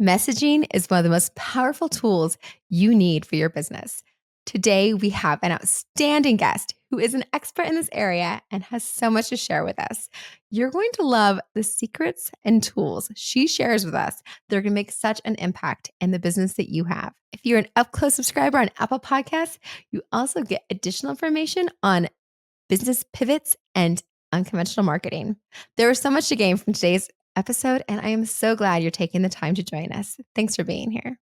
Messaging is one of the most powerful tools you need for your business. Today, we have an outstanding guest who is an expert in this area and has so much to share with us. You're going to love the secrets and tools she shares with us. They're going to make such an impact in the business that you have. If you're an up close subscriber on Apple Podcasts, you also get additional information on business pivots and unconventional marketing. There is so much to gain from today's episode, and I am so glad you're taking the time to join us. Thanks for being here.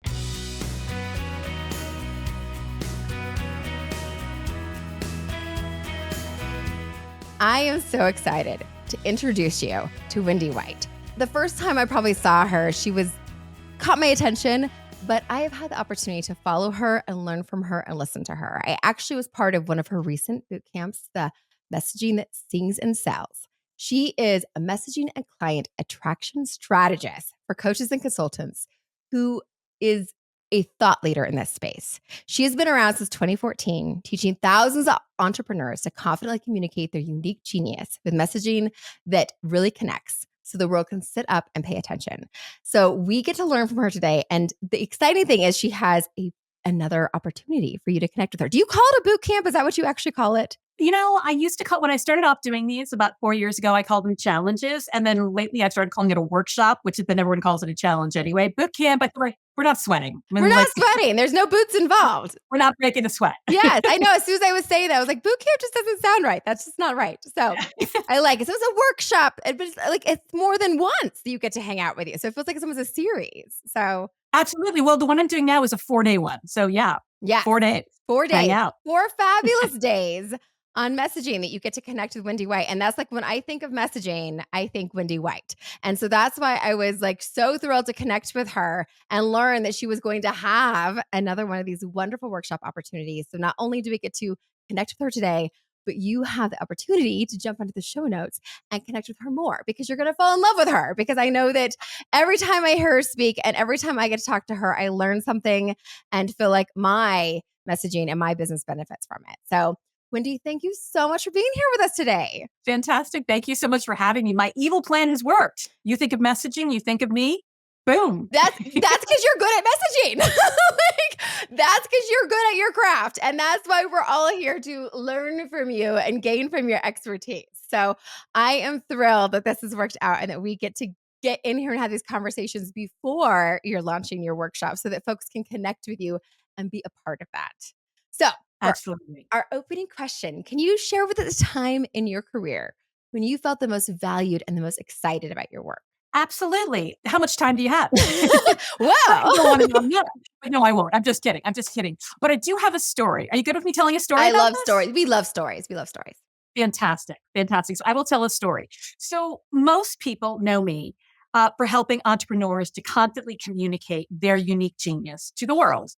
I am so excited to introduce you to Wendy White. The first time I probably saw her, caught my attention, but I have had the opportunity to follow her and learn from her and listen to her. I actually was part of one of her recent boot camps, the Messaging That Sings and Sells. She is a messaging and client attraction strategist for coaches and consultants who is a thought leader in this space. She has been around since 2014, teaching thousands of entrepreneurs to confidently communicate their unique genius with messaging that really connects so the world can sit up and pay attention. So we get to learn from her today. And the exciting thing is she has another opportunity for you to connect with her. Do you call it a boot camp? Is that what you actually call it? I used to when I started off doing these about 4 years ago, I called them challenges. And then lately I started calling it a workshop, which then everyone calls it a challenge anyway. Boot camp, we're not sweating. We're not sweating. There's no boots involved. We're not breaking a sweat. Yes, I know. As soon as I was saying that, I was like, boot camp just doesn't sound right. That's just not right. So I like it. So it's a workshop, but it's more than once that you get to hang out with you. So it feels like it's almost a series. So absolutely. Well, the one I'm doing now is a 4-day one. So yeah. 4 days. 4 days. Hang out. 4 fabulous days on messaging that you get to connect with Wendy White. And that's like when I think of messaging, I think Wendy White. And so that's why I was so thrilled to connect with her and learn that she was going to have another one of these wonderful workshop opportunities. So not only do we get to connect with her today, but you have the opportunity to jump onto the show notes and connect with her more because you're going to fall in love with her. Because I know that every time I hear her speak and every time I get to talk to her, I learn something and feel like my messaging and my business benefits from it. So Wendy, thank you so much for being here with us today. Fantastic. Thank you so much for having me. My evil plan has worked. You think of messaging, you think of me, boom. That's because you're good at messaging. That's because you're good at your craft. And that's why we're all here to learn from you and gain from your expertise. So I am thrilled that this has worked out and that we get to get in here and have these conversations before you're launching your workshop so that folks can connect with you and be a part of that. So absolutely. Our opening question, can you share with us a time in your career when you felt the most valued and the most excited about your work? Absolutely. How much time do you have? Wow. No, I won't. I'm just kidding. But I do have a story. Are you good with me telling a story? I love stories. We love stories. Fantastic. So I will tell a story. So most people know me for helping entrepreneurs to confidently communicate their unique genius to the world.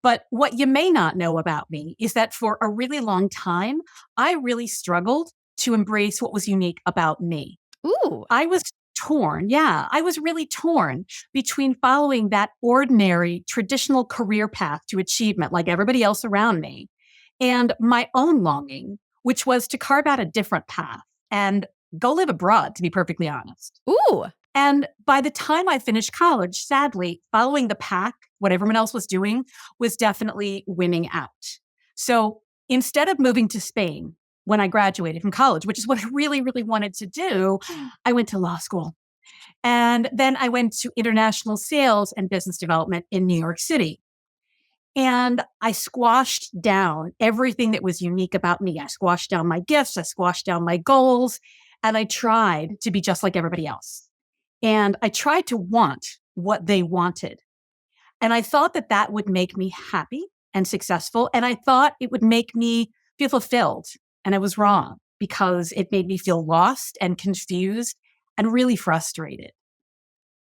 But what you may not know about me is that for a really long time, I really struggled to embrace what was unique about me. Ooh. I was torn. Yeah, I was really torn between following that ordinary traditional career path to achievement like everybody else around me and my own longing, which was to carve out a different path and go live abroad, to be perfectly honest. Ooh. And by the time I finished college, sadly, following the pack, what everyone else was doing, was definitely winning out. So instead of moving to Spain when I graduated from college, which is what I really, really wanted to do, I went to law school. And then I went to international sales and business development in New York City. And I squashed down everything that was unique about me. I squashed down my gifts, I squashed down my goals, and I tried to be just like everybody else. And I tried to want what they wanted. And I thought that that would make me happy and successful. And I thought it would make me feel fulfilled. And I was wrong because it made me feel lost and confused and really frustrated.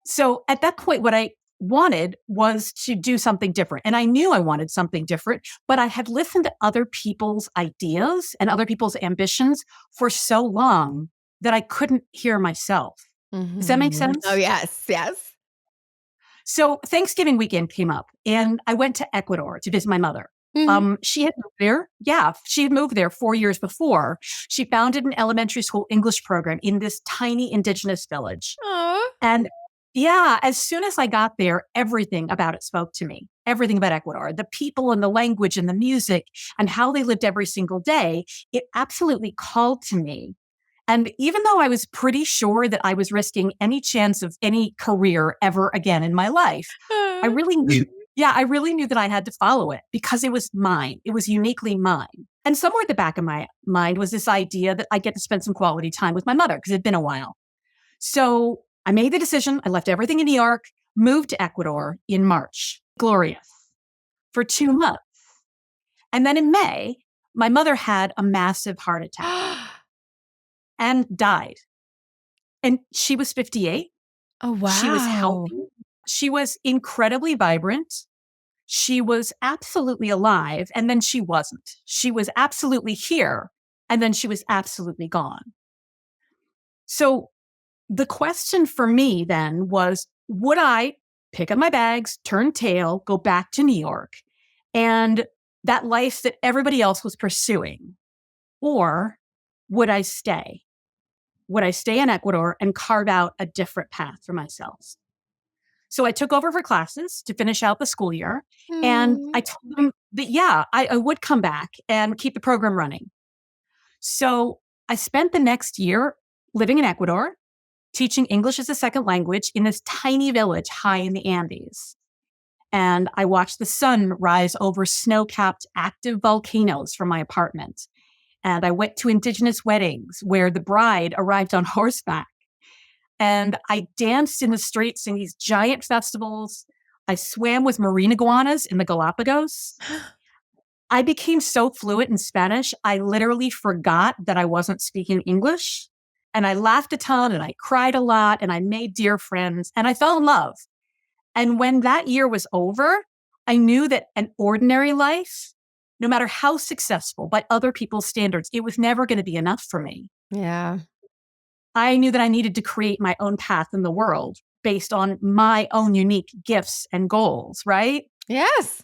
So at that point, what I wanted was to do something different. And I knew I wanted something different, but I had listened to other people's ideas and other people's ambitions for so long that I couldn't hear myself. Mm-hmm. Does that make sense? Oh, yes. Yes. So Thanksgiving weekend came up and I went to Ecuador to visit my mother. Mm-hmm. She had moved there. Yeah, she had moved there 4 years before. She founded an elementary school English program in this tiny indigenous village. Aww. And Yeah, as soon as I got there, everything about it spoke to me. Everything about Ecuador, the people and the language and the music and how they lived every single day, it absolutely called to me. And even though I was pretty sure that I was risking any chance of any career ever again in my life, I really knew, yeah, I really knew that I had to follow it because it was mine. It was uniquely mine. And somewhere at the back of my mind was this idea that I get to spend some quality time with my mother because it'd been a while. So I made the decision. I left everything in New York, moved to Ecuador in March. Glorious. For 2 months. And then in May, my mother had a massive heart attack and died. And she was 58. Oh, wow. She was healthy. She was incredibly vibrant. She was absolutely alive. And then she wasn't. She was absolutely here. And then she was absolutely gone. So the question for me then was, would I pick up my bags, turn tail, go back to New York and that life that everybody else was pursuing? Or would I stay? Would I stay in Ecuador and carve out a different path for myself? So I took over for classes to finish out the school year. And I told them that, yeah, I would come back and keep the program running. So I spent the next year living in Ecuador, teaching English as a second language in this tiny village high in the Andes. And I watched the sun rise over snow-capped active volcanoes from my apartment. And I went to indigenous weddings where the bride arrived on horseback. And I danced in the streets in these giant festivals. I swam with marine iguanas in the Galapagos. I became so fluent in Spanish, I literally forgot that I wasn't speaking English. And I laughed a ton and I cried a lot and I made dear friends and I fell in love. And when that year was over, I knew that an ordinary life, no matter how successful by other people's standards, it was never going to be enough for me. Yeah. I knew that I needed to create my own path in the world based on my own unique gifts and goals, right? Yes.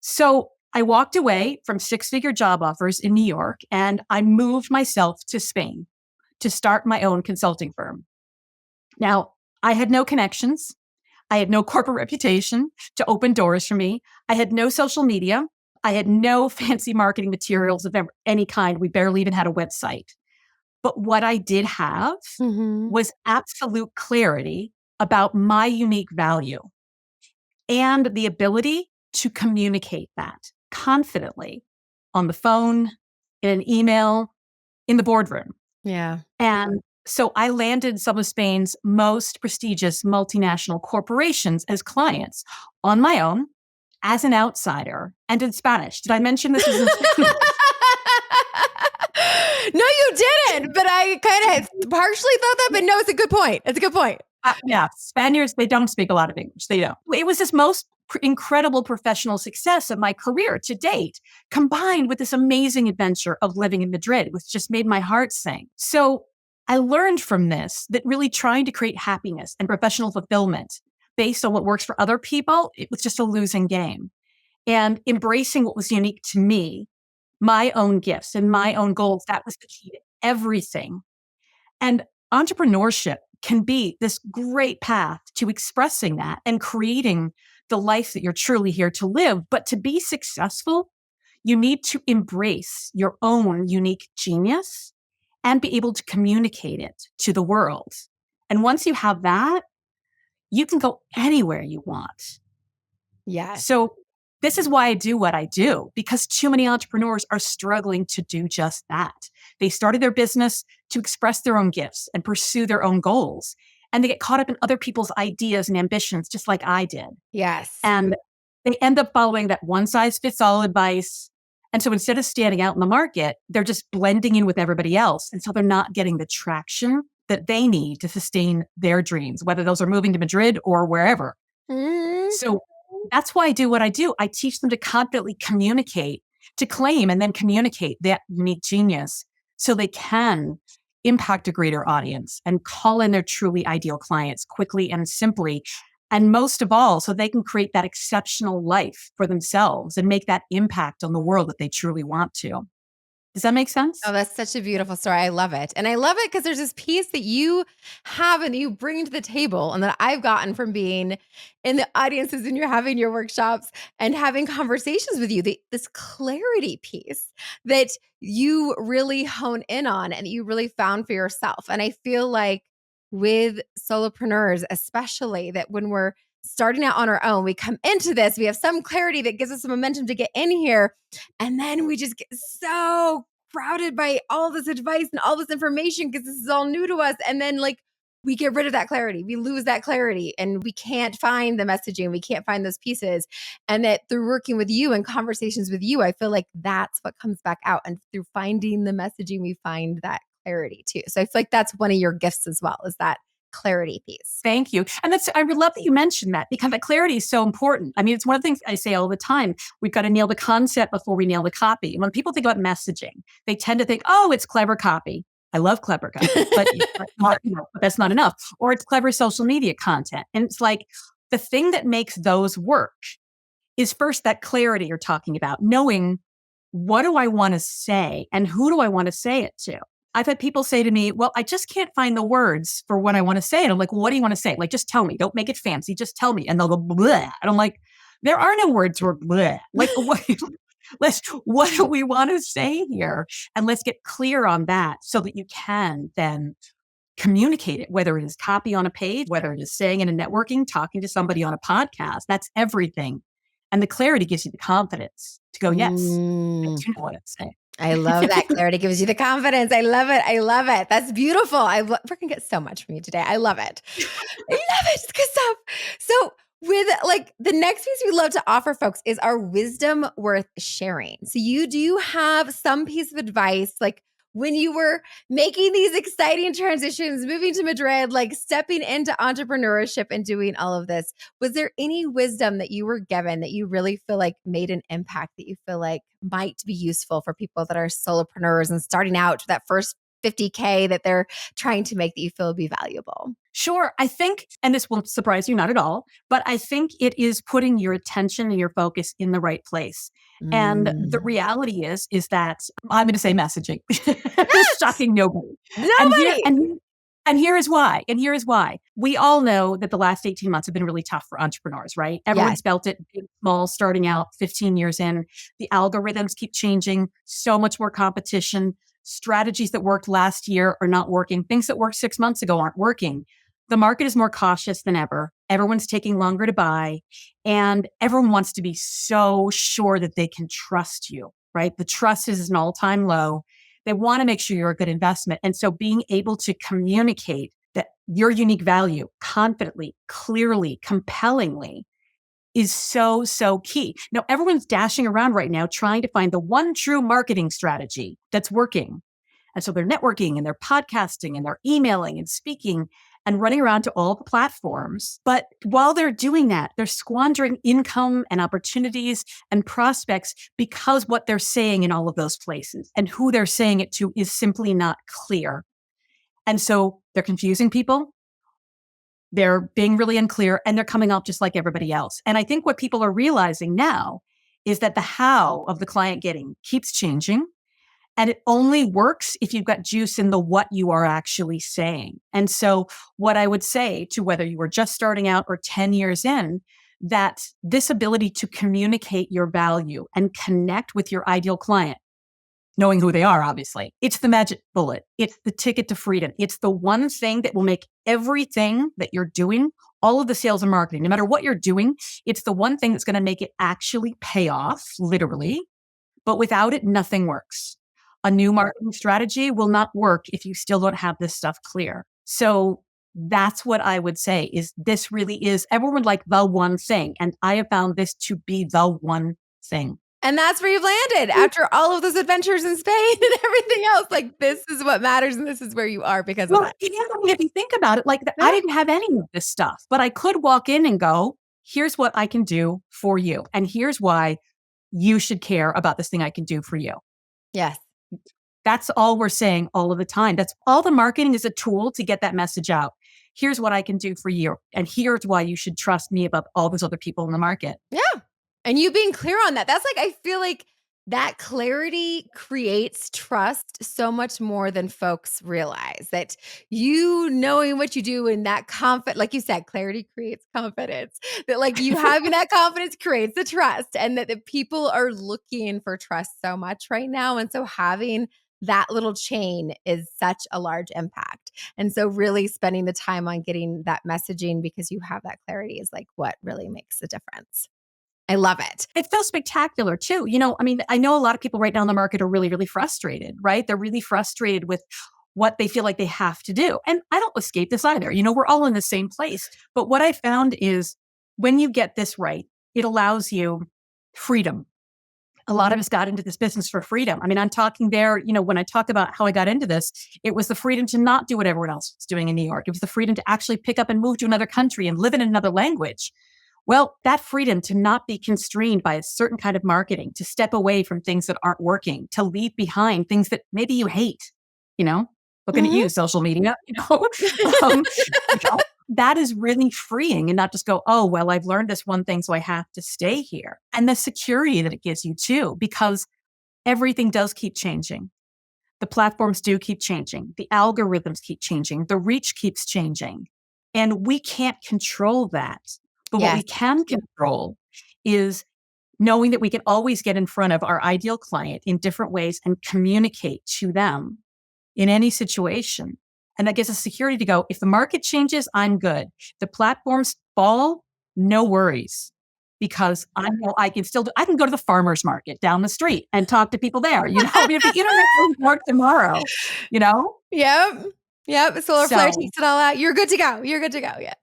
So I walked away from 6-figure job offers in New York and I moved myself to Spain to start my own consulting firm. Now, I had no connections. I had no corporate reputation to open doors for me. I had no social media. I had no fancy marketing materials of any kind. We barely even had a website. But what I did have was absolute clarity about my unique value and the ability to communicate that confidently on the phone, in an email, in the boardroom. Yeah. And so I landed some of Spain's most prestigious multinational corporations as clients on my own, as an outsider, and in Spanish. Did I mention this is in Spanish? No, you didn't. But I kind of partially thought that, but no, it's a good point. It's a good point. Yeah, Spaniards, they don't speak a lot of English. They don't. It was this most incredible professional success of my career to date, combined with this amazing adventure of living in Madrid, which just made my heart sing. So I learned from this that really trying to create happiness and professional fulfillment based on what works for other people, it was just a losing game. And embracing what was unique to me, my own gifts and my own goals, that was the key to everything. And entrepreneurship can be this great path to expressing that and creating the life that you're truly here to live. But to be successful, you need to embrace your own unique genius and be able to communicate it to the world. And once you have that, you can go anywhere you want. Yes. So this is why I do what I do, because too many entrepreneurs are struggling to do just that. They started their business to express their own gifts and pursue their own goals. And they get caught up in other people's ideas and ambitions, just like I did. Yes. And they end up following that one size fits all advice. And so instead of standing out in the market, they're just blending in with everybody else. And so they're not getting the traction that they need to sustain their dreams, whether those are moving to Madrid or wherever. So that's why I do what I do. I teach them to confidently communicate, to claim and then communicate that unique genius so they can impact a greater audience and call in their truly ideal clients quickly and simply. And most of all, so they can create that exceptional life for themselves and make that impact on the world that they truly want to. Does that make sense? Oh, that's such a beautiful story. I love it. And I love it because there's this piece that you have and you bring to the table and that I've gotten from being in the audiences and you're having your workshops and having conversations with you, this clarity piece that you really hone in on and that you really found for yourself. And I feel like with solopreneurs, especially that when we're starting out on our own, we come into this, we have some clarity that gives us some momentum to get in here. And then we just get so crowded by all this advice and all this information because this is all new to us. And then like we get rid of that clarity. We lose that clarity and we can't find the messaging. We can't find those pieces. And that through working with you and conversations with you, I feel like that's what comes back out. And through finding the messaging, we find that clarity too. So I feel like that's one of your gifts as well, is that clarity piece. Thank you. And I would love that you mentioned that because that clarity is so important. I mean, it's one of the things I say all the time. We've got to nail the concept before we nail the copy. And when people think about messaging, they tend to think, oh, it's clever copy. I love clever copy, but that's not enough. Or it's clever social media content. And it's like the thing that makes those work is first that clarity you're talking about, knowing what do I want to say and who do I want to say it to? I've had people say to me, well, I just can't find the words for what I want to say. And I'm like, well, what do you want to say? Like, just tell me. Don't make it fancy. Just tell me. And they'll go, bleh. And I'm like, there are no words for bleh. Like, what do we want to say here? And let's get clear on that so that you can then communicate it, whether it is copy on a page, whether it is saying in a networking, talking to somebody on a podcast. That's everything. And the clarity gives you the confidence to go, yes, I do know what I'm saying. I love that clarity gives you the confidence. I love it. I love it. That's beautiful. We're going to get so much from you today. I love it. I love it. It's good stuff. So with like the next piece we love to offer folks is our wisdom worth sharing. So do you have some piece of advice, like when you were making these exciting transitions, moving to Madrid, like stepping into entrepreneurship and doing all of this, was there any wisdom that you were given that you really feel like made an impact, that you feel like might be useful for people that are solopreneurs and starting out to that first 50K that they're trying to make, that you feel would be valuable? Sure. I think, and this won't surprise you, not at all, but I think it is putting your attention and your focus in the right place. And the reality is that I'm going to say messaging. Yes! Shocking nobody. Nobody. And here is why. And here is why. We all know that the last 18 months have been really tough for entrepreneurs, right? Everyone's felt it, big, small, starting out 15 years in. The algorithms keep changing, so much more competition. Strategies that worked last year are not working. Things that worked 6 months ago aren't working. The market is more cautious than ever. Everyone's taking longer to buy. And everyone wants to be so sure that they can trust you, right? The trust is an all-time low. They want to make sure you're a good investment. And so being able to communicate that your unique value confidently, clearly, compellingly is so, so key. Now, everyone's dashing around right now trying to find the one true marketing strategy that's working. And so they're networking and they're podcasting and they're emailing and speaking and running around to all the platforms. But while they're doing that, they're squandering income and opportunities and prospects because what they're saying in all of those places and who they're saying it to is simply not clear. And so they're confusing people. They're being really unclear and they're coming off just like everybody else. And I think what people are realizing now is that the how of the client getting keeps changing. And it only works if you've got juice in the what you are actually saying. And so what I would say to whether you were just starting out or 10 years in, that this ability to communicate your value and connect with your ideal client, knowing who they are, obviously, it's the magic bullet. It's the ticket to freedom. It's the one thing that will make everything that you're doing, all of the sales and marketing, no matter what you're doing, it's the one thing that's going to make it actually pay off, literally. But without it, nothing works. A new marketing strategy will not work if you still don't have this stuff clear. So that's what I would say is this really is, everyone would like the one thing. And I have found this to be the one thing. And that's where you've landed after all of those adventures in Spain and everything else. Like, this is what matters and this is where you are because of that. Yeah, I mean, if you think about it, I didn't have any of this stuff, but I could walk in and go, here's what I can do for you. And here's why you should care about this thing I can do for you. Yes. That's all we're saying all of the time. That's all the marketing is, a tool to get that message out. Here's what I can do for you. And here's why you should trust me above all those other people in the market. Yeah. And you being clear on that. That's like, I feel like That clarity creates trust so much more than folks realize. That you knowing what you do and that confidence, like you said, clarity creates confidence. That like you having that confidence creates the trust, and that the people are looking for trust so much right now. And so having that little chain is such a large impact. And so really spending the time on getting that messaging because you have that clarity is like what really makes the difference. I love it. It feels spectacular too. You know, I mean, I know a lot of people right now in the market are really, really frustrated, right? They're really frustrated with what they feel like they have to do. And I don't escape this either. You know, we're all in the same place. But what I found is when you get this right, it allows you freedom. A lot of us got into this business for freedom. I mean, I'm talking there, you know, when I talk about how I got into this, it was the freedom to not do what everyone else was doing in New York. It was the freedom to actually pick up and move to another country and live in another language. Well, that freedom to not be constrained by a certain kind of marketing, to step away from things that aren't working, to leave behind things that maybe you hate, you know, looking at you, social media, um, you know, that is really freeing, and not just go, oh, well, I've learned this one thing, so I have to stay here. And the security that it gives you too, because everything does keep changing. The platforms do keep changing. The algorithms keep changing. The reach keeps changing. And we can't control that. But what we Yes. can control is knowing that we can always get in front of our ideal client in different ways and communicate to them in any situation. And that gives us security to go, if the market changes, I'm good. The platforms fall, no worries. Because I know I can still I can go to the farmer's market down the street and talk to people there. You know, I mean, if the internet doesn't work tomorrow, you know? Yep. Yep. Solar flare So, takes it all out. You're good to go. You're good to go. Yes.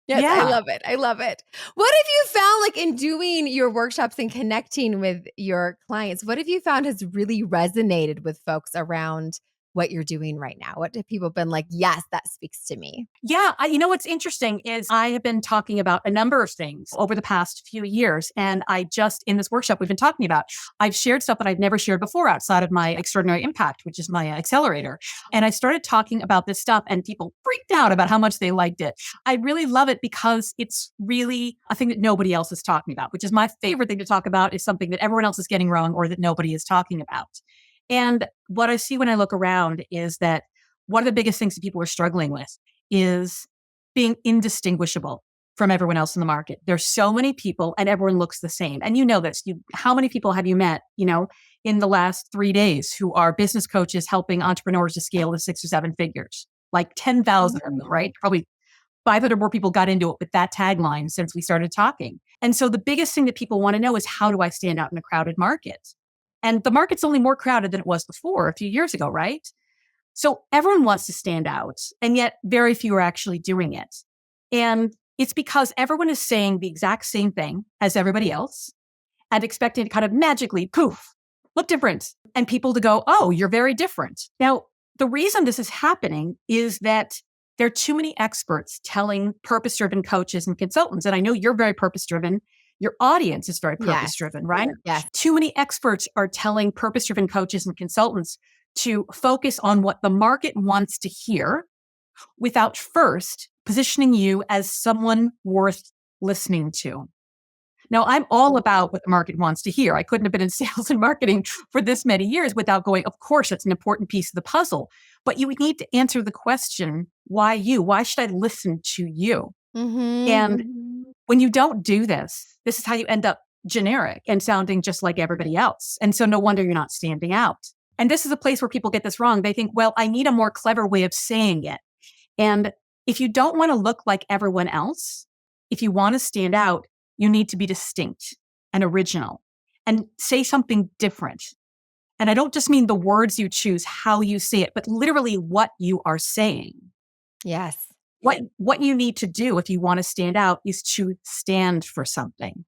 Yes. I yeah. love it. I love it. What have you found, like in doing your workshops and connecting with your clients? What have you found has really resonated with folks around what you're doing right now? What have people been like, yes, that speaks to me? Yeah, you know what's interesting is I have been talking about a number of things over the past few years. And I just, in this workshop we've been talking about, I've shared stuff that I've never shared before outside of my Extraordinary Impact, which is my accelerator. And I started talking about this stuff and people freaked out about how much they liked it. I really love it because it's really a thing that nobody else is talking about, which is my favorite thing to talk about, is something that everyone else is getting wrong or that nobody is talking about. And what I see when I look around is that one of the biggest things that people are struggling with is being indistinguishable from everyone else in the market. There's so many people and everyone looks the same. And you know this. How many people have you met, you know, in the last 3 days who are business coaches helping entrepreneurs to scale to 6 or 7 figures? Like 10,000 of them, right? Probably 500 more people got into it with that tagline since we started talking. And so the biggest thing that people want to know is, how do I stand out in a crowded market? And the market's only more crowded than it was before a few years ago, right? So everyone wants to stand out, and yet very few are actually doing it. And it's because everyone is saying the exact same thing as everybody else and expecting to kind of magically, poof, look different. And people to go, oh, you're very different. Now, the reason this is happening is that there are too many experts telling purpose-driven coaches and consultants. And I know you're very purpose-driven. Your audience is very Yes. purpose-driven, right? Yes. Too many experts are telling purpose-driven coaches and consultants to focus on what the market wants to hear without first positioning you as someone worth listening to. Now, I'm all about what the market wants to hear. I couldn't have been in sales and marketing for this many years without going, of course, it's an important piece of the puzzle. But you would need to answer the question, why you? Why should I listen to you? And when you don't do this, this is how you end up generic and sounding just like everybody else. And so no wonder you're not standing out. And this is a place where people get this wrong. They think, well, I need a more clever way of saying it. And if you don't want to look like everyone else, if you want to stand out, you need to be distinct and original and say something different. And I don't just mean the words you choose, how you say it, but literally what you are saying. Yes. What you need to do if you want to stand out is to stand for something,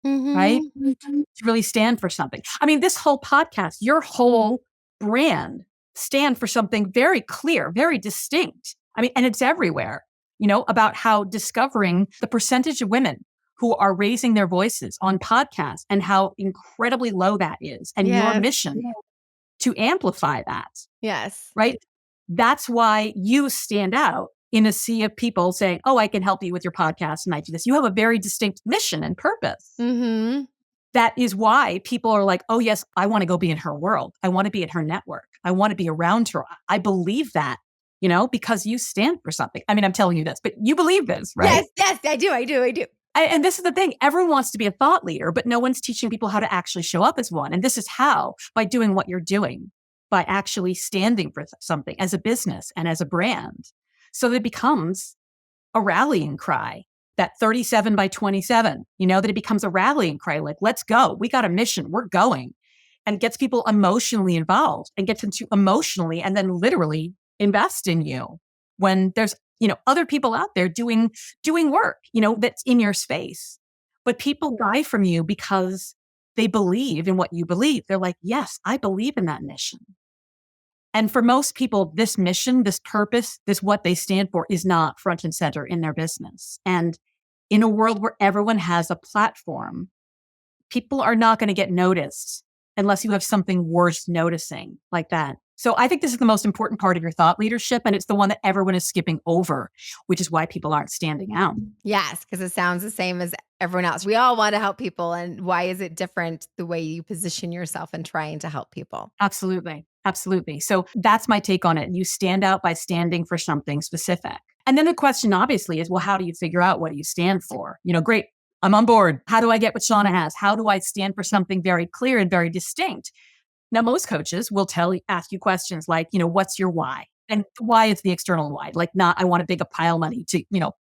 right? To really stand for something. I mean, this whole podcast, your whole brand stand for something very clear, very distinct. I mean, and it's everywhere, you know, about how discovering the percentage of women who are raising their voices on podcasts and how incredibly low that is. And your mission to amplify that, Yes. right? That's why you stand out in a sea of people saying, oh, I can help you with your podcast and I do this. You have a very distinct mission and purpose. that is why people are like, oh, yes, I want to go be in her world. I want to be in her network. I want to be around her. I believe that, because you stand for something. I mean, I'm telling you this, but you believe this, right? Yes, I do. And this is the thing. Everyone wants to be a thought leader, but no one's teaching people how to actually show up as one. And this is how, by doing what you're doing, by actually standing for something as a business and as a brand. So that it becomes a rallying cry, that 37 by 27, that it becomes a rallying cry, like, let's go. We got a mission. We're going. And gets people emotionally involved and gets them to emotionally and then literally invest in you when there's, other people out there doing work, that's in your space. But people buy from you because they believe in what you believe. They're like, yes, I believe in that mission. And for most people, this mission, this purpose, this what they stand for is not front and center in their business. And in a world where everyone has a platform, people are not going to get noticed unless you have something worth noticing like that. So I think this is the most important part of your thought leadership. And it's the one that everyone is skipping over, which is why people aren't standing out. Yes, because it sounds the same as everyone else. We all want to help people. And why is it different the way you position yourself in trying to help people? Absolutely. Absolutely. So that's my take on it. You stand out by standing for something specific. And then the question obviously is, well, how do you figure out what do you stand for? Great. I'm on board. How do I get what Shawna has? How do I stand for something very clear and very distinct? Now, most coaches will ask you questions like, what's your why? And why is the external why? Like, not, I want to big a pile of money to,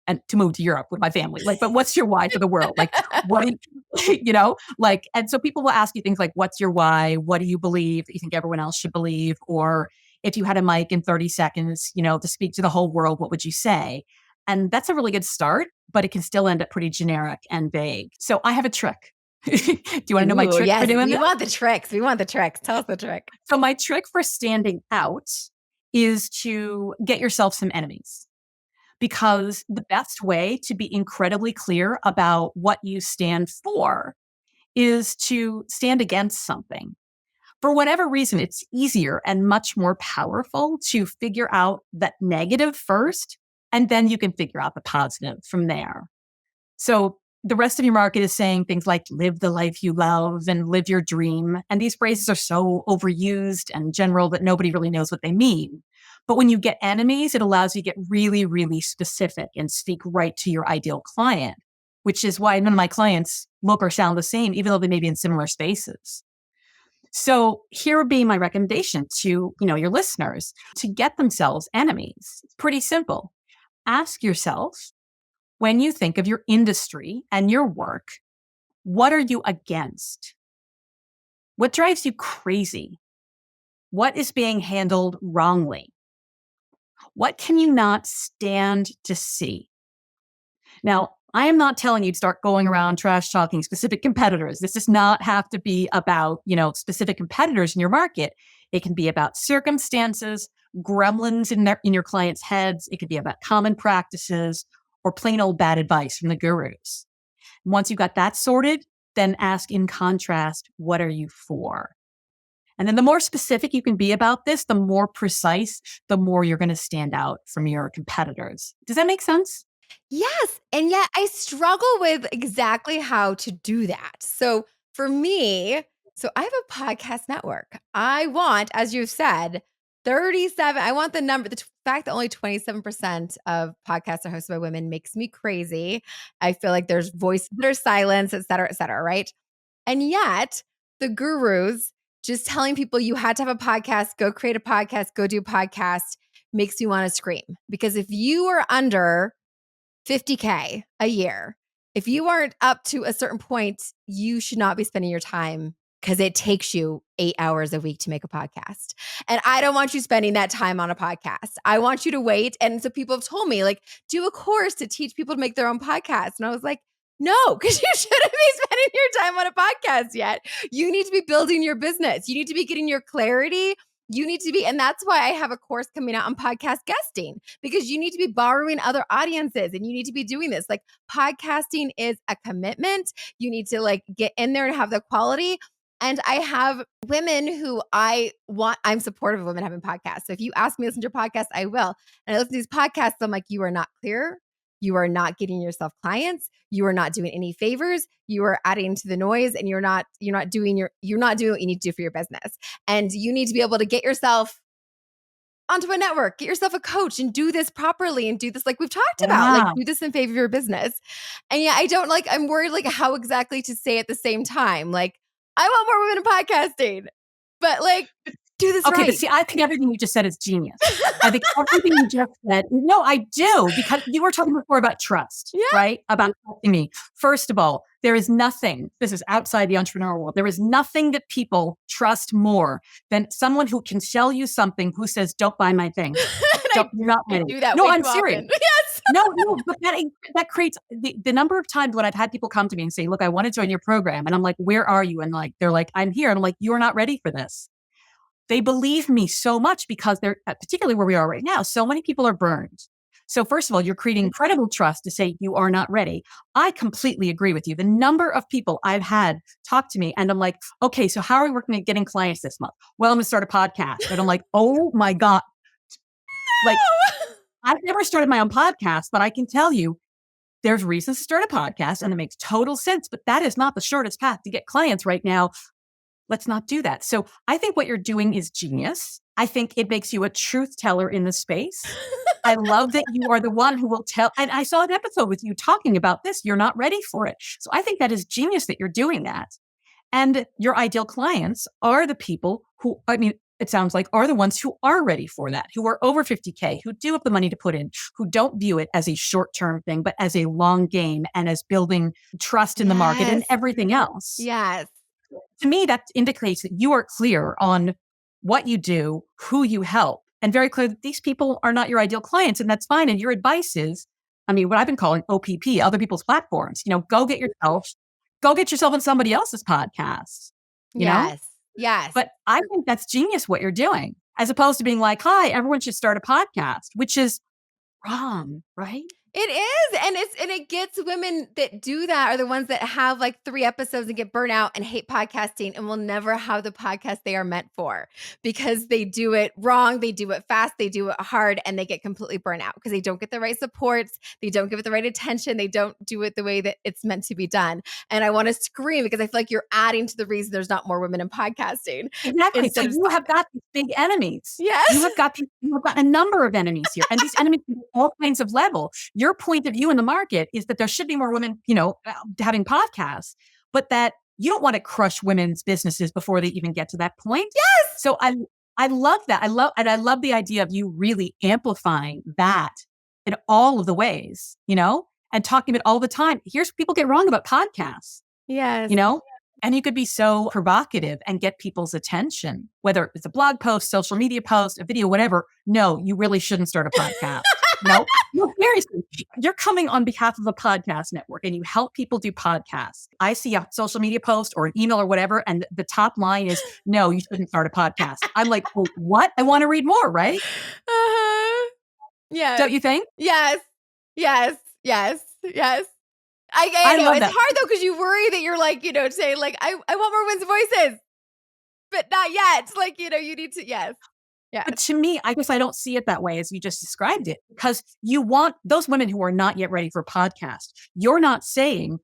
and to move to Europe with my family. Like, but what's your why for the world? Like, what, and so people will ask you things like, what's your why? What do you believe that you think everyone else should believe? Or if you had a mic in 30 seconds, to speak to the whole world, what would you say? And that's a really good start, but it can still end up pretty generic and vague. So I have a trick. Do you want to know my trick for doing that? We want the tricks. Tell us the trick. So my trick for standing out is to get yourself some enemies. Because the best way to be incredibly clear about what you stand for is to stand against something. For whatever reason, it's easier and much more powerful to figure out that negative first, and then you can figure out the positive from there. So the rest of your market is saying things like live the life you love and live your dream. And these phrases are so overused and general that nobody really knows what they mean. But when you get enemies, it allows you to get really, really specific and speak right to your ideal client, which is why none of my clients look or sound the same, even though they may be in similar spaces. So here would be my recommendation to, your listeners to get themselves enemies. It's pretty simple. Ask yourself, when you think of your industry and your work, what are you against? What drives you crazy? What is being handled wrongly? What can you not stand to see? Now, I am not telling you to start going around trash talking specific competitors. This does not have to be about, specific competitors in your market. It can be about circumstances, gremlins in your clients' heads. It could be about common practices or plain old bad advice from the gurus. Once you've got that sorted, then ask in contrast, what are you for? And then the more specific you can be about this, the more precise, the more you're going to stand out from your competitors. Does that make sense? Yes. And yet I struggle with exactly how to do that. So for me, I have a podcast network. I want, as you said, 37. I want the number, the fact that only 27% of podcasts are hosted by women makes me crazy. I feel like there's voices that are silenced, et cetera, right? And yet the gurus just telling people you had to have a podcast, go create a podcast, go do a podcast makes me want to scream. Because if you are under 50K a year, if you aren't up to a certain point, you should not be spending your time because it takes you 8 hours a week to make a podcast. And I don't want you spending that time on a podcast. I want you to wait. And so people have told me, like, do a course to teach people to make their own podcast. And I was like, no, because you shouldn't be spending your time on a podcast yet. You need to be building your business. You need to be getting your clarity. You need to be, and that's why I have a course coming out on podcast guesting, because you need to be borrowing other audiences and you need to be doing this. Like, podcasting is a commitment. You need to get in there and have the quality. And I have women who I'm supportive of women having podcasts. So if you ask me to listen to your podcast, I will. And I listen to these podcasts, I'm like, you are not clear. you are not getting yourself clients. You are not doing any favors. You are adding to the noise, and you're not doing what you need to do for your business. And you need to be able to get yourself onto a network, get yourself a coach, and do this properly, and do this like we've talked about, like do this in favor of your business. And yeah, I'm worried like how exactly to say at the same time. Like, I want more women in podcasting, but like do this Okay, right. but see, I think everything you just said is genius. I think everything you just said, no, I do, because you were talking before about trust, right? About trusting me. First of all, there is nothing, this is outside the entrepreneurial world, there is nothing that people trust more than someone who can sell you something who says, don't buy my thing. You're not ready. I do that No, way I'm too serious. often. Yes. No, but that creates the number of times when I've had people come to me and say, look, I want to join your program. And I'm like, where are you? And like, they're like, I'm here. And I'm like, you're not ready for this. They believe me so much because they're, particularly where we are right now, so many people are burned. So first of all, you're creating incredible trust to say you are not ready. I completely agree with you. The number of people I've had talk to me and I'm like, okay, so how are we working at getting clients this month? Well, I'm going to start a podcast. And I'm like, oh my God. Like, I've never started my own podcast, but I can tell you there's reasons to start a podcast and it makes total sense, but that is not the shortest path to get clients right now. Let's not do that. So I think what you're doing is genius. I think it makes you a truth teller in the space. I love that you are the one who will tell. And I saw an episode with you talking about this. You're not ready for it. So I think that is genius that you're doing that. And your ideal clients are the people who, I mean, it sounds like are the ones who are ready for that, who are over 50K, who do have the money to put in, who don't view it as a short-term thing, but as a long game and as building trust in the market and everything else. Yes. To me, that indicates that you are clear on what you do, who you help, and very clear that these people are not your ideal clients, and that's fine. And your advice is, I mean, what I've been calling OPP, other people's platforms. Go get yourself on somebody else's podcast. You know? Yes. But I think that's genius what you're doing, as opposed to being like, hi, everyone should start a podcast, which is wrong, right? It is. And it gets women that do that are the ones that have like 3 episodes and get burnt out and hate podcasting and will never have the podcast they are meant for because they do it wrong. They do it fast. They do it hard and they get completely burnt out because they don't get the right supports. They don't give it the right attention. They don't do it the way that it's meant to be done. And I want to scream because I feel like you're adding to the reason there's not more women in podcasting. Exactly. So you have got these big enemies. Yes. You have got a number of enemies here. And these enemies at all kinds of level. Your point of view in the market is that there should be more women, having podcasts, but that you don't want to crush women's businesses before they even get to that point. Yes. So I love that. I love the idea of you really amplifying that in all of the ways, and talking about it all the time. Here's what people get wrong about podcasts. Yes. And you could be so provocative and get people's attention, whether it's a blog post, social media post, a video, whatever. No, you really shouldn't start a podcast. No, seriously. You're coming on behalf of a podcast network and you help people do podcasts. I see a social media post or an email or whatever, and the top line is, no, you shouldn't start a podcast. I'm like, well, what? I want to read more, right? Yeah. Don't you think? Yes. I know it's hard though, because you worry that you're like, saying like, I want more women's voices, but not yet. Like, you need to, yes. Yeah. But to me, I guess I don't see it that way as you just described it, because you want those women who are not yet ready for a podcast. You're not saying,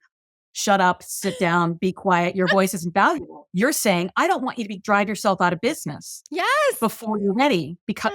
shut up, sit down, be quiet. Your voice isn't valuable. You're saying, I don't want you to drive yourself out of business. Yes. Before you're ready, because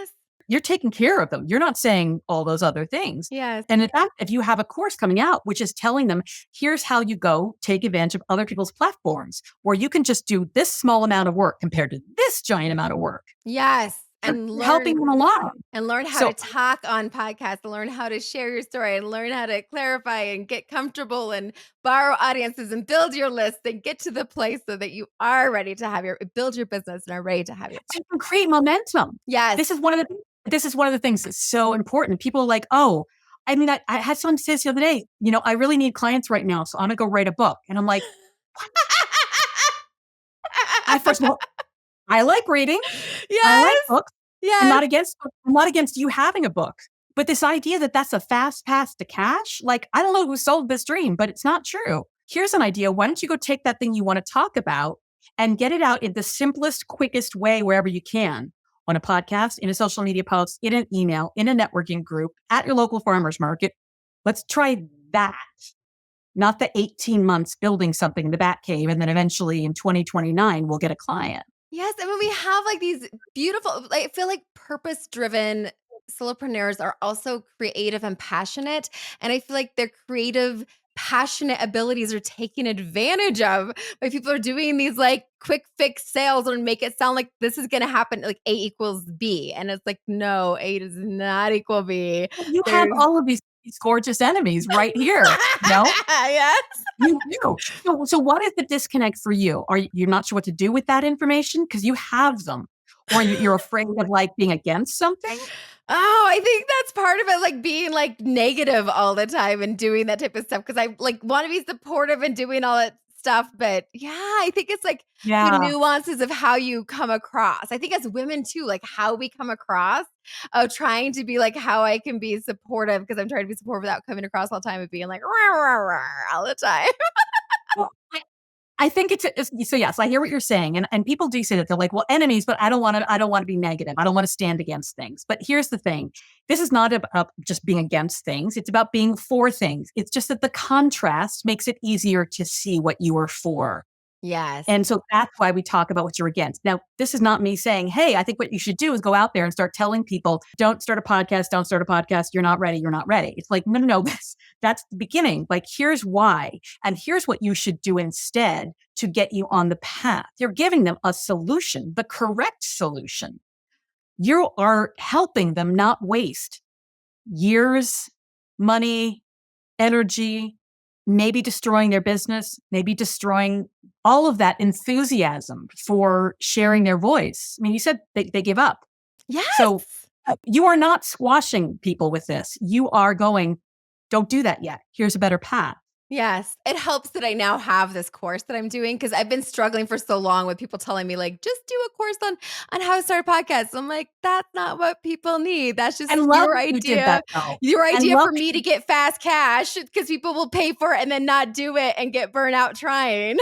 you're taking care of them. You're not saying all those other things. Yes. And in fact, if you have a course coming out, which is telling them, here's how you go take advantage of other people's platforms, where you can just do this small amount of work compared to this giant amount of work. Yes. And helping them along. And learn how to talk on podcasts, and learn how to share your story, and learn how to clarify and get comfortable and borrow audiences and build your list and get to the place so that you are ready to build your business and are ready to have your so you can create momentum. Yes. This is one of the things that's so important. People are like, oh, I mean, I had someone say this the other day, I really need clients right now, so I'm going to go write a book. And I'm like, first of all, I like reading. Yes. I like books. Yes. I'm not against you having a book. But this idea that that's a fast path to cash, like, I don't know who sold this dream, but it's not true. Here's an idea. Why don't you go take that thing you want to talk about and get it out in the simplest, quickest way wherever you can, on a podcast, in a social media post, in an email, in a networking group, at your local farmer's market, Let's try that. Not the 18 months building something in the Batcave, and then eventually in 2029, we'll get a client. Yes, I mean, we have like these beautiful, I feel like purpose-driven solopreneurs are also creative and passionate. And I feel like their creative, passionate abilities are taken advantage of by people who are doing these like quick fix sales and make it sound like this is gonna happen, like A equals B. And it's like, no, A does not equal B. You have There's all of these gorgeous enemies right here. No, yes. you do. So what is the disconnect for you? Are you not sure what to do with that information because you have them, or you're afraid of like being against something? Oh, I think that's part of it, like being like negative all the time and doing that type of stuff. Cause I like want to be supportive and doing all that stuff. But yeah, I think it's like the Yeah. nuances of how you come across. I think as women too, like how we come across of trying to be like how I can be supportive because I'm trying to be supportive without coming across all the time and being like "Rah, rah, rah," all the time. Well, I think it's so yes, I hear what you're saying. And people do say that they're like, well, enemies, but I don't want to be negative. I don't want to stand against things. But here's the thing. This is not about just being against things. It's about being for things. It's just that the contrast makes it easier to see what you are for. Yes. And so that's why we talk about what you're against. Now, this is not me saying, hey, I think what you should do is go out there and start telling people, don't start a podcast, don't start a podcast. You're not ready. You're not ready. It's like, no, that's the beginning. Like, here's why. And here's what you should do instead to get you on the path. You're giving them a solution, the correct solution. You are helping them not waste years, money, energy, maybe destroying their business, maybe destroying all of that enthusiasm for sharing their voice. I mean, you said they give up. Yes. So you are not squashing people with this. You are going, don't do that yet. Here's a better path. Yes. It helps that I now have this course that I'm doing because I've been struggling for so long with people telling me like, just do a course on how to start a podcast. I'm like, that's not what people need. That's just I love your that you did idea. that, though. Your I idea love for me to get fast cash because people will pay for it and then not do it and get burnt out trying.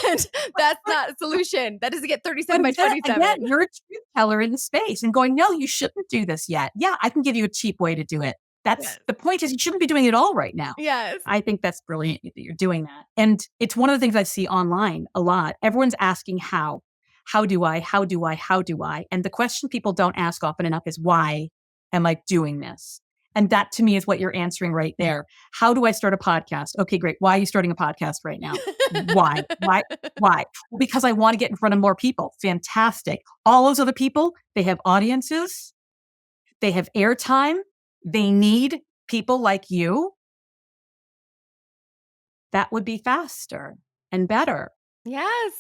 And that's not a solution. That doesn't get 37 by 27. Again, you're a truth teller in the space and going, no, you shouldn't do this yet. Yeah, I can give you a cheap way to do it. That's Yes. the point is you shouldn't be doing it all right now. Yes. I think that's brilliant that you're doing that. And it's one of the things I see online a lot. Everyone's asking how. How do I? How do I? How do I? And the question people don't ask often enough is why am I doing this? And that to me is what you're answering right there. How do I start a podcast? Okay, great. Why are you starting a podcast right now? Why? Why? Well, because I want to get in front of more people. Fantastic. All those other people, they have audiences. They have airtime. They need people like you. That would be faster and better. Yes.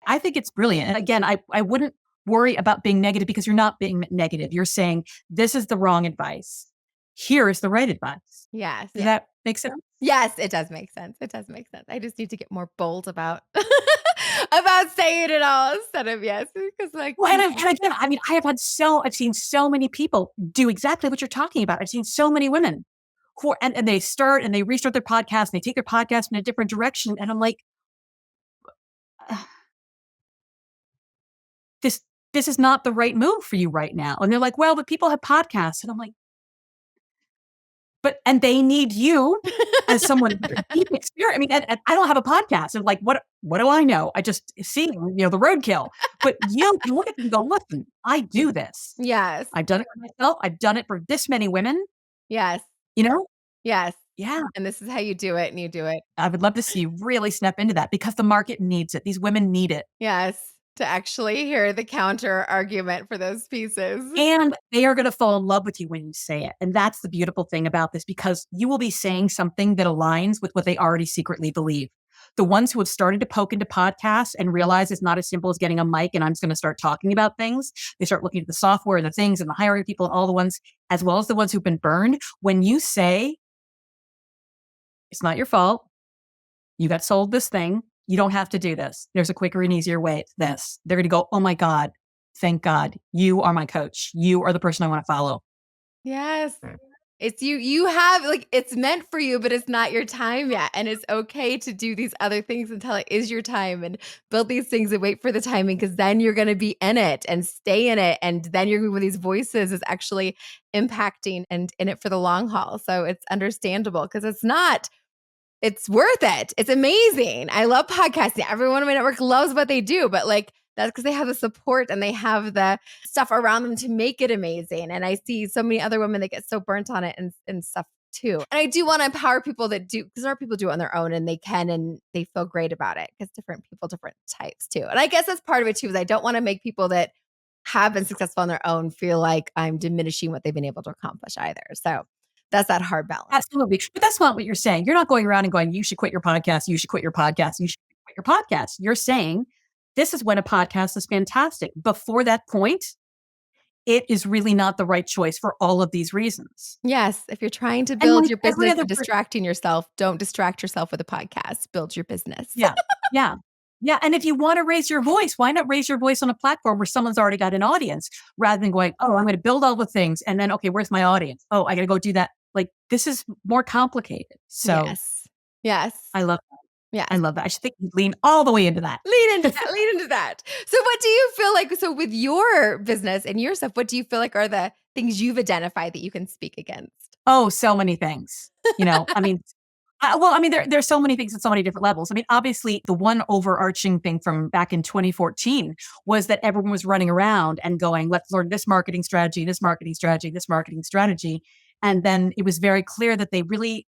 I think it's brilliant. And again, I wouldn't worry about being negative because you're not being negative. You're saying, this is the wrong advice. Here is the right advice. Yes. Does that make sense? Yes, it does make sense. It does make sense. I just need to get more bold about about saying it all instead of yes, because like Well, and again, I mean, I've seen so many people do exactly what you're talking about. I've seen so many women who and they start and they restart their podcast and they take their podcast in a different direction. And I'm like, this is not the right move for you right now. And they're like, well, but people have podcasts. And I'm like, and they need you as someone with deep experience. I mean, and I don't have a podcast. And like, what do I know? I just see, the roadkill. But you look at them and go, listen, I do this. yes. I've done it for myself. I've done it for this many women, Yes. Yes. Yeah. And this is how you do it and you do it. I would love to see you really step into that because the market needs it. These women need it. Yes. To actually hear the counter argument for those pieces. And they are going to fall in love with you when you say it. And that's the beautiful thing about this because you will be saying something that aligns with what they already secretly believe. The ones who have started to poke into podcasts and realize it's not as simple as getting a mic and I'm just going to start talking about things. They start looking at the software and the things and the hiring people and all the ones, as well as the ones who've been burned. When you say, it's not your fault. You got sold this thing. You don't have to do this. There's a quicker and easier way. It's this. They're going to go, oh my God, thank God. You are my coach. You are the person I want to follow. Yes. It's you have like, it's meant for you, but it's not your time yet. And it's okay to do these other things until it is your time and build these things and wait for the timing because then you're going to be in it and stay in it. And then you're with these voices is actually impacting and in it for the long haul. So it's understandable because it's worth it. It's amazing. I love podcasting. Everyone in my network loves what they do, but like that's because they have the support and they have the stuff around them to make it amazing. And I see so many other women that get so burnt on it and stuff too. And I do want to empower people that do, because there are people do it on their own and they can and they feel great about it because different people, different types too. And I guess that's part of it too, is I don't want to make people that have been successful on their own feel like I'm diminishing what they've been able to accomplish either. So that's that hard balance. Absolutely. But that's not what you're saying. You're not going around and going, you should quit your podcast. You should quit your podcast. You should quit your podcast. You're saying this is when a podcast is fantastic. Before that point, it is really not the right choice for all of these reasons. Yes. If you're trying to build like your every business other and distracting yourself, don't distract yourself with a podcast. Build your business. Yeah. Yeah. Yeah. And if you want to raise your voice, why not raise your voice on a platform where someone's already got an audience rather than going, oh, I'm going to build all the things. And then, okay, where's my audience? Oh, I got to go do that. Like this is more complicated. So Yes. Yes. I love that. Yes. I love that. I should think lean all the way into that. Lean into that. Lean into that. So what do you feel like, so with your business and your stuff, what do you feel like are the things you've identified that you can speak against? Oh, so many things. I mean, there's so many things at so many different levels. I mean, obviously, the one overarching thing from back in 2014 was that everyone was running around and going, let's learn this marketing strategy, this marketing strategy, this marketing strategy. And then it was very clear that they really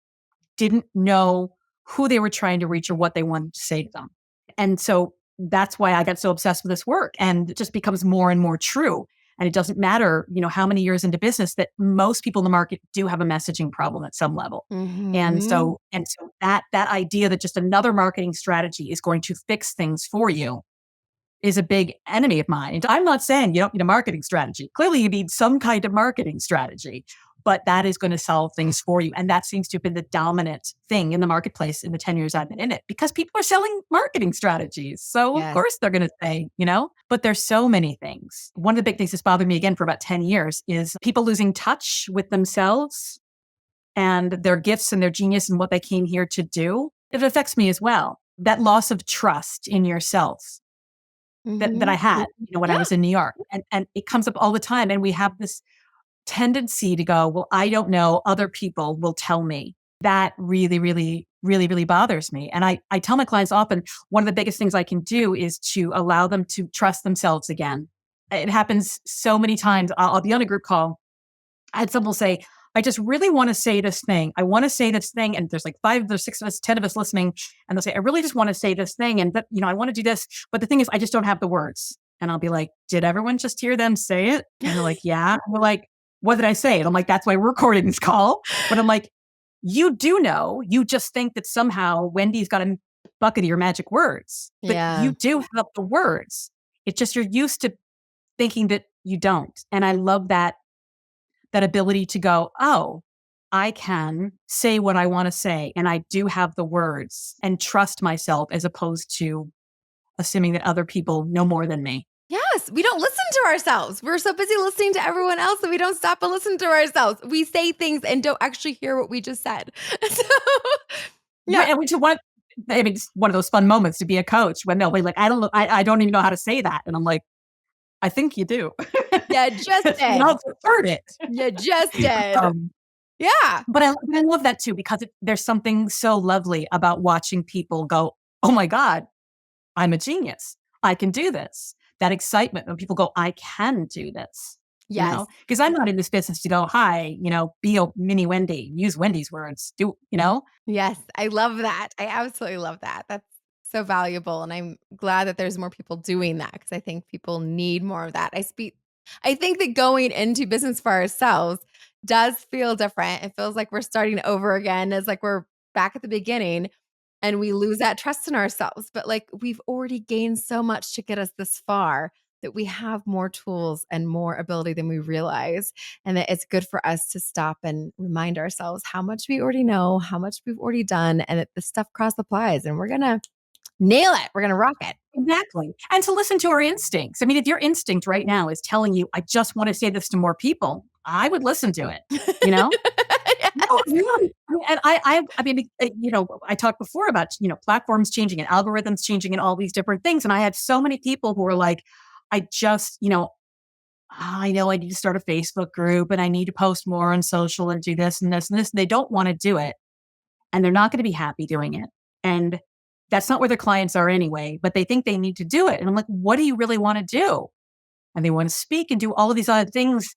didn't know who they were trying to reach or what they wanted to say to them. And so that's why I got so obsessed with this work. And it just becomes more and more true. And it doesn't matter, how many years into business that most people in the market do have a messaging problem at some level. Mm-hmm. And so that idea that just another marketing strategy is going to fix things for you is a big enemy of mine. And I'm not saying you don't need a marketing strategy. Clearly you need some kind of marketing strategy, but that is going to solve things for you. And that seems to have been the dominant thing in the marketplace in the 10 years I've been in it because people are selling marketing strategies. So Yes. Of course they're going to say, but there's so many things. One of the big things that's bothered me again for about 10 years is people losing touch with themselves and their gifts and their genius and what they came here to do. It affects me as well. That loss of trust in yourself that I had, when I was in New York. And it comes up all the time. And we have this tendency to go, well, I don't know, other people will tell me. That really, really, really, really bothers me. And I tell my clients often, one of the biggest things I can do is to allow them to trust themselves again. It happens so many times. I'll be on a group call. I had someone say, I just really want to say this thing. I want to say this thing. And there's like 5 or 6 of us, 10 of us listening. And they'll say, I really just want to say this thing. And I want to do this. But the thing is, I just don't have the words. And I'll be like, did everyone just hear them say it? And they're like, yeah. And we're like, what did I say? And I'm like, that's why we're recording this call. But I'm like, you do know, you just think that somehow Wendy's got a bucket of your magic words. But you do have the words. It's just you're used to thinking that you don't. And I love that ability to go, oh, I can say what I want to say. And I do have the words and trust myself as opposed to assuming that other people know more than me. Yes, we don't listen to ourselves. We're so busy listening to everyone else that we don't stop and listen to ourselves. We say things and don't actually hear what we just said. So, yeah, and it's one of those fun moments to be a coach when they'll be like, I don't even know how to say that, and I'm like, I think you do. Yeah, just did. You also heard it. You just did. Yeah, but I love that too because there's something so lovely about watching people go, oh my God, I'm a genius. I can do this. That excitement when people go, I can do this. Yes. Because I'm not in this business to go, hi, be a mini Wendy, use Wendy's words, Yes. I love that. I absolutely love that. That's so valuable. And I'm glad that there's more people doing that because I think people need more of that. I think that going into business for ourselves does feel different. It feels like we're starting over again. It's like we're back at the beginning. And we lose that trust in ourselves. But like we've already gained so much to get us this far that we have more tools and more ability than we realize. And that it's good for us to stop and remind ourselves how much we already know, how much we've already done, and that the stuff cross applies. And we're going to nail it. We're going to rock it. Exactly. And to listen to our instincts. I mean, if your instinct right now is telling you, I just want to say this to more people, I would listen to it, No, really. I talked before about, platforms changing and algorithms changing and all these different things. And I had so many people who were like, I just, I know I need to start a Facebook group and I need to post more on social and do this and this and this. And they don't want to do it and they're not going to be happy doing it. And that's not where their clients are anyway, but they think they need to do it. And I'm like, what do you really want to do? And they want to speak and do all of these other things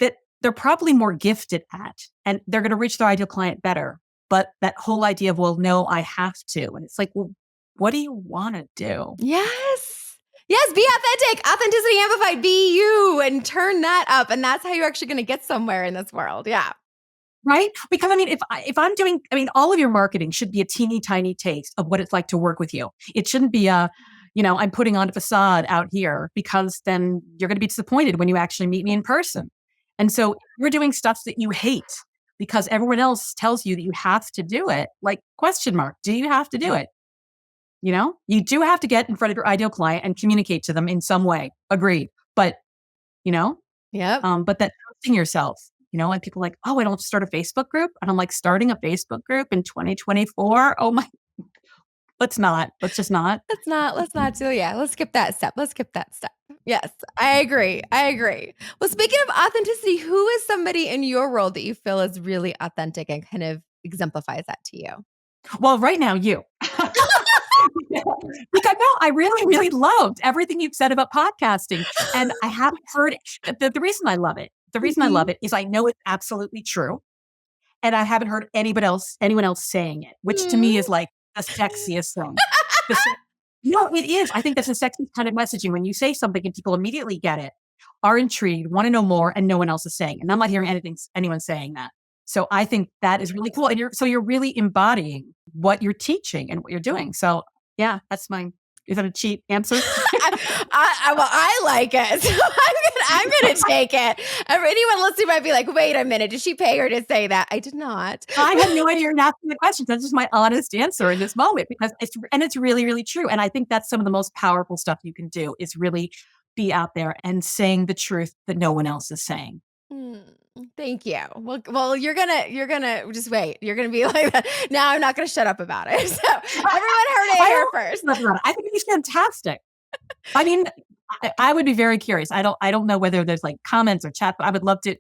that they're probably more gifted at, and they're going to reach their ideal client better. But that whole idea of, well, no, I have to. And it's like, well, what do you want to do? Yes. Yes. Be authentic. Authenticity amplified. Be you and turn that up. And that's how you're actually going to get somewhere in this world. Yeah. Right? Because if I'm doing, all of your marketing should be a teeny tiny taste of what it's like to work with you. It shouldn't be I'm putting on a facade out here, because then you're going to be disappointed when you actually meet me in person. And so you're doing stuff that you hate because everyone else tells you that you have to do it. Like, question mark, do you have to do it? You do have to get in front of your ideal client and communicate to them in some way. Agreed. But, Yep. but that trusting yourself, and people are like, oh, I don't have to start a Facebook group. And I'm like, starting a Facebook group in 2024. Oh my, let's just not. Let's not do, yeah. Let's skip that step. Yes, I agree. Well, speaking of authenticity, who is somebody in your world that you feel is really authentic and kind of exemplifies that to you? Well, right now, you. Because no, I really, really loved everything you've said about podcasting. And I haven't heard it. The reason I love it, is I know it's absolutely true. And I haven't heard anyone else saying it, which to me is like the sexiest thing. No, it is. I think that's the sexiest kind of messaging, when you say something and people immediately get it, are intrigued, want to know more, and no one else is saying it. And I'm not hearing anyone saying that. So I think that is really cool. And you're really embodying what you're teaching and what you're doing. So yeah, that's mine. Is that a cheap answer? I like it. So I'm going to take it. Anyone listening might be like, wait a minute, did she pay her to say that? I did not. I had no idea you're asking the questions. That's just my honest answer in this moment, because it's really, really true. And I think that's some of the most powerful stuff you can do, is really be out there and saying the truth that no one else is saying. Thank you. Well, you're gonna just wait. You're gonna be like that. Now I'm not gonna shut up about it. So everyone heard it here first. I think he's fantastic. I mean, I would be very curious. I don't know whether there's like comments or chat, but I would love to,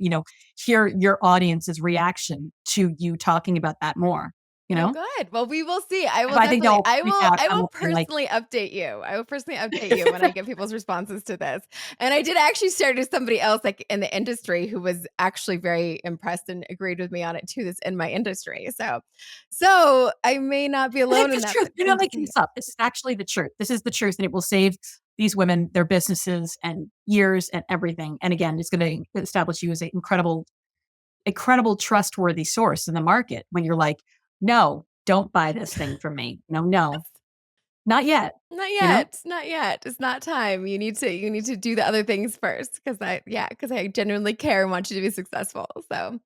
hear your audience's reaction to you talking about that more. Oh, good. Well, we will see. I will personally update you. I will personally update you when I get people's responses to this. And I did actually share to somebody else, like in the industry, who was actually very impressed and agreed with me on it too. That's in my industry. So I may not be alone in that. Truth. You're not making this up. This is actually the truth. This is the truth, and it will save these women their businesses and years and everything. And again, it's going to establish you as an incredible, trustworthy source in the market when you're like, no, don't buy this thing from me. No, not yet. Not yet. It's not time. You need to do the other things first, because I genuinely care and want you to be successful. So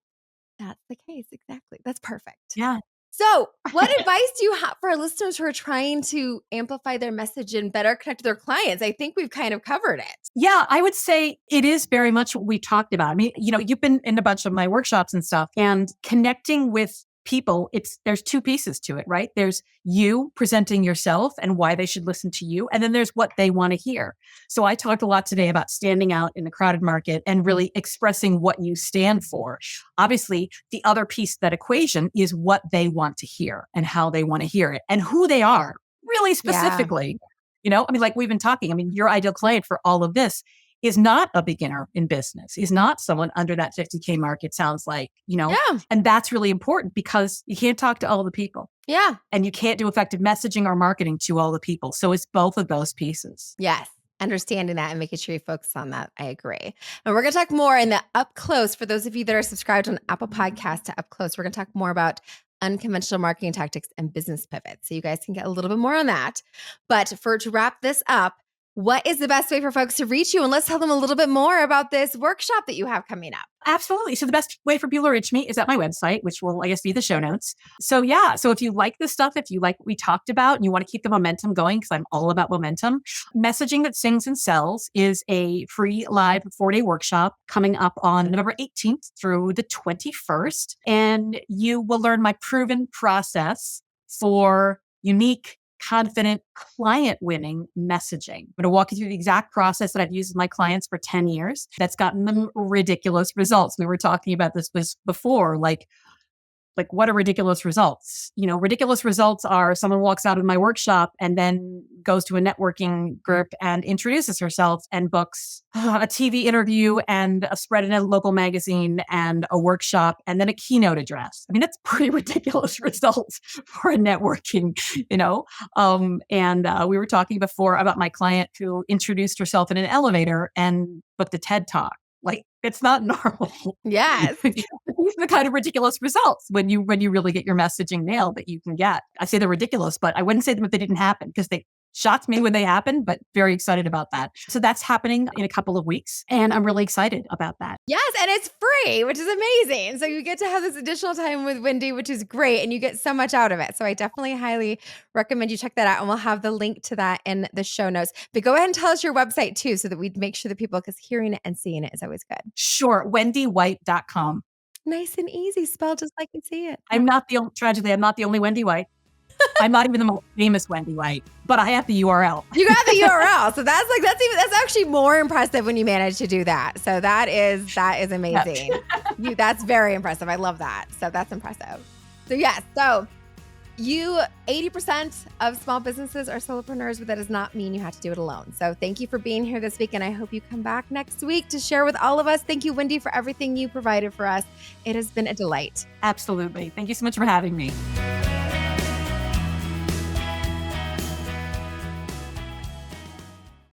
that's the case. Exactly. That's perfect. Yeah. So what advice do you have for our listeners who are trying to amplify their message and better connect to their clients? I think we've kind of covered it. Yeah, I would say it is very much what we talked about. I mean, you've been in a bunch of my workshops and stuff, and connecting with people, there's two pieces to it, right? There's you presenting yourself and why they should listen to you. And then there's what they want to hear. So I talked a lot today about standing out in a crowded market and really expressing what you stand for. Obviously, the other piece of that equation is what they want to hear and how they want to hear it and who they are really specifically. Like we've been talking, your ideal client for all of this is not a beginner in business, is not someone under that 50K mark, it sounds like, Yeah. And that's really important, because you can't talk to all the people. Yeah. And you can't do effective messaging or marketing to all the people. So it's both of those pieces. Yes. Understanding that and making sure you focus on that. I agree. And we're going to talk more in the Up Close. For those of you that are subscribed on Apple Podcasts to Up Close, we're going to talk more about unconventional marketing tactics and business pivots. So you guys can get a little bit more on that. But to wrap this up, what is the best way for folks to reach you? And let's tell them a little bit more about this workshop that you have coming up. Absolutely. So the best way for people to reach me is at my website, which will, I guess, be the show notes. So yeah. So if you like this stuff, if you like what we talked about and you want to keep the momentum going, because I'm all about momentum, Messaging That Sings and Sells is a free live 4-day workshop coming up on November 18th through the 21st. And you will learn my proven process for unique, confident, client-winning messaging. I'm going to walk you through the exact process that I've used with my clients for 10 years that's gotten them ridiculous results. We were talking about this before, like what are ridiculous results? Ridiculous results are someone walks out of my workshop and then goes to a networking group and introduces herself and books a TV interview and a spread in a local magazine and a workshop and then a keynote address. I mean, that's pretty ridiculous results for a networking, we were talking before about my client who introduced herself in an elevator and booked a TED Talk. Like, it's not normal. Yes. These are the kind of ridiculous results when you really get your messaging nailed that you can get. I say they're ridiculous, but I wouldn't say them if they didn't happen because they shocked me when they happened, but very excited about that. So that's happening in a couple of weeks. And I'm really excited about that. Yes. And it's free, which is amazing. So you get to have this additional time with Wendy, which is great. And you get so much out of it. So I definitely highly recommend you check that out. And we'll have the link to that in the show notes. But go ahead and tell us your website too, so that we make sure that people, because hearing it and seeing it is always good. Sure. WendyWhite.com. Nice and easy, spelled just like you see it. Tragically, I'm not the only Wendy White. I'm not even the most famous Wendy White, but I have the URL. You got the URL. So that's actually more impressive when you manage to do that. So that is amazing. That's very impressive. I love that. So that's impressive. So yes. So 80% of small businesses are solopreneurs, but that does not mean you have to do it alone. So thank you for being here this week. And I hope you come back next week to share with all of us. Thank you, Wendy, for everything you provided for us. It has been a delight. Absolutely. Thank you so much for having me.